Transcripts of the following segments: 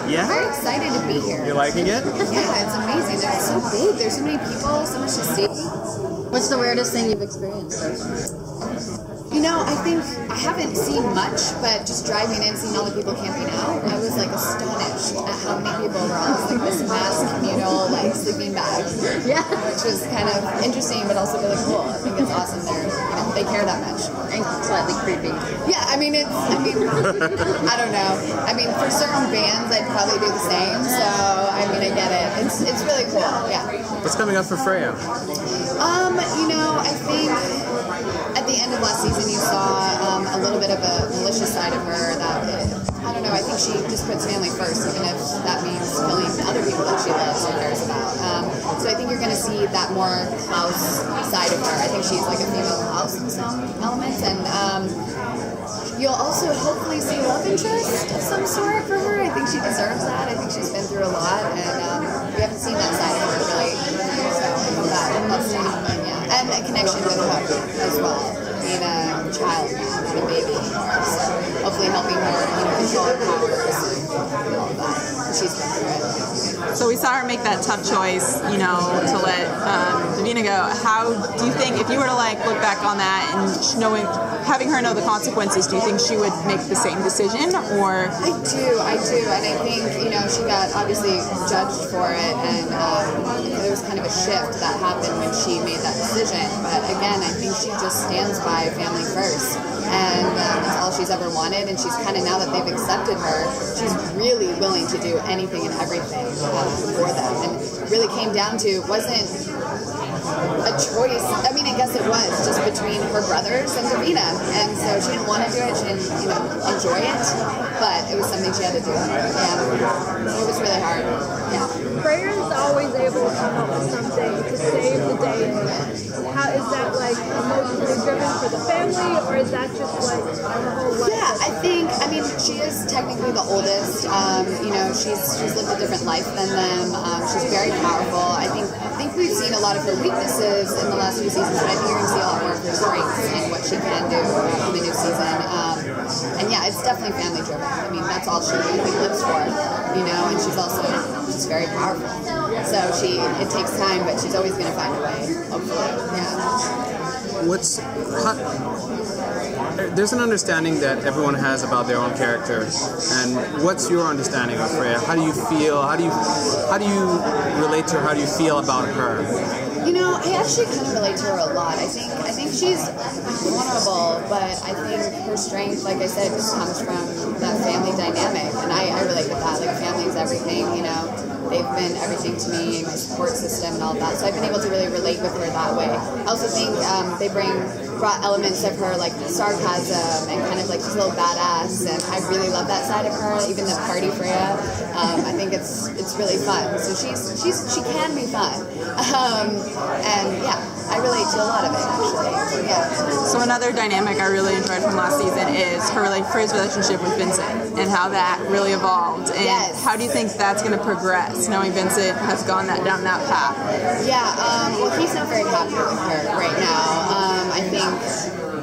Yeah? I'm very excited to be here. You're liking it? Yeah, it's amazing. It's so big. There's so many people, so much to see. What's the weirdest thing you've experienced so far? You know, I think I haven't seen much, but just driving in, seeing all the people camping out, I was like astonished at how many people were on this mass communal sleeping bag. Yeah. Which was kind of interesting, but also really cool. I think it's awesome. They care that much. And slightly creepy. Yeah, I I don't know. I mean, for certain bands, I'd probably do the same. So, I get it. It's really cool. Yeah. What's coming up for Freya? I think at the end of last season, you saw a little bit of a malicious side of her that, I don't know, I think she just puts family first, even if that means killing other people that she loves or cares about. So I think you're going to see that more Klaus side of her. I think she's like a female Klaus in some elements, and you'll also hopefully see love interest of some sort for her. I think she deserves that. I think she's been through a lot, and we haven't seen that side of her really. So I hope that's to happen, yeah. And a connection with her as well, being a child now, not a baby anymore. So hopefully helping her, control her powers and all of that. She's been through it. So we saw her make that tough choice, to let Davina go. How do you think, if you were to look back on that and having her know the consequences, do you think she would make the same decision, or? I do, and I think, she got obviously judged for it, and there was kind of a shift that happened when she made that decision, but again, I think she just stands by family first, and that's all she's ever wanted, and she's kind of, now that they've accepted her, she's really willing to do anything and everything for them, and really came down to, wasn't a choice. I guess it was just between her brothers and Davina, and so she didn't want to do it. She didn't, enjoy it, but it was something she had to do. Yeah, it was really hard. Yeah. Freya's always able to come up with something to save the day. How is that emotionally driven for the family, or is that just the whole life? Yeah, she is technically the oldest. She's lived a different life than them. She's very powerful. I think we've seen a lot of her weaknesses in the last few seasons, but I think you're going to see a lot more of her strengths and what she can do in the new season. And yeah, it's definitely family driven. That's all she lives for, and she's also just very powerful. So it takes time, but she's always going to find a way, hopefully. Yeah. There's an understanding that everyone has about their own character, and what's your understanding of Freya? How do you feel? How do you relate to her? How do you feel about her? I actually kind of relate to her a lot. I think she's vulnerable, but I think her strength, like I said, just comes from that family dynamic, and I relate with that. Family is everything, They've been everything to me, my support system and all of that. So I've been able to really relate with her that way. I also think they brought elements of her sarcasm and kind of she's a little badass, and I really love that side of her. Even the party Freya, I think it's really fun. So she can be fun, and yeah, I relate to a lot of it actually. Yeah. So another dynamic I really enjoyed from last season is Freya's relationship with Vincent and how that really evolved. And yes. How do you think that's going to progress, knowing Vincent has gone down that path? Yeah, well, he's not very happy with her right now. I think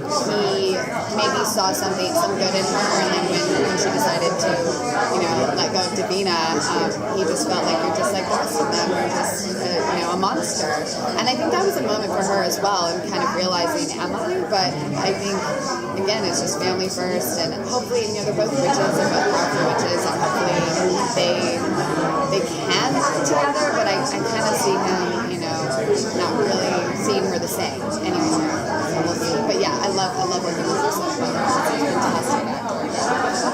he maybe saw some good in her, and then when she decided to, let go of Davina, he just felt like you're just like the rest of them, you're just, a monster. And I think that was a moment for her as well, and kind of realizing, am I? But I think, again, it's just family first, and hopefully, they're both witches, they're both powerful witches, and hopefully they can work together, but I kind of see him, not really seeing her the same anymore. So we'll see. But yeah, I love working with her so far. It's fantastic.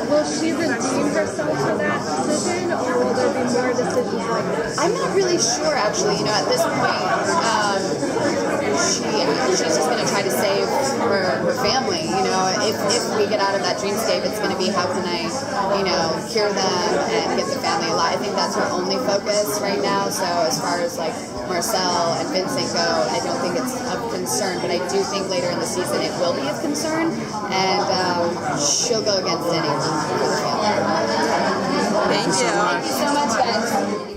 Will she redeem herself for that decision, or will there be more decisions like this? I'm not really sure, actually. At this point, she's just going to try to save her family. If we get out of that dreamscape, it's going to be how can I, cure them and get the family alive. I think that's her only focus right now. So as far as Marcel and Vincent go, I don't think it's of concern, but I do think later in the season it will be of concern, and she'll go against anyone for the family. Thank you. Thank you so much, guys.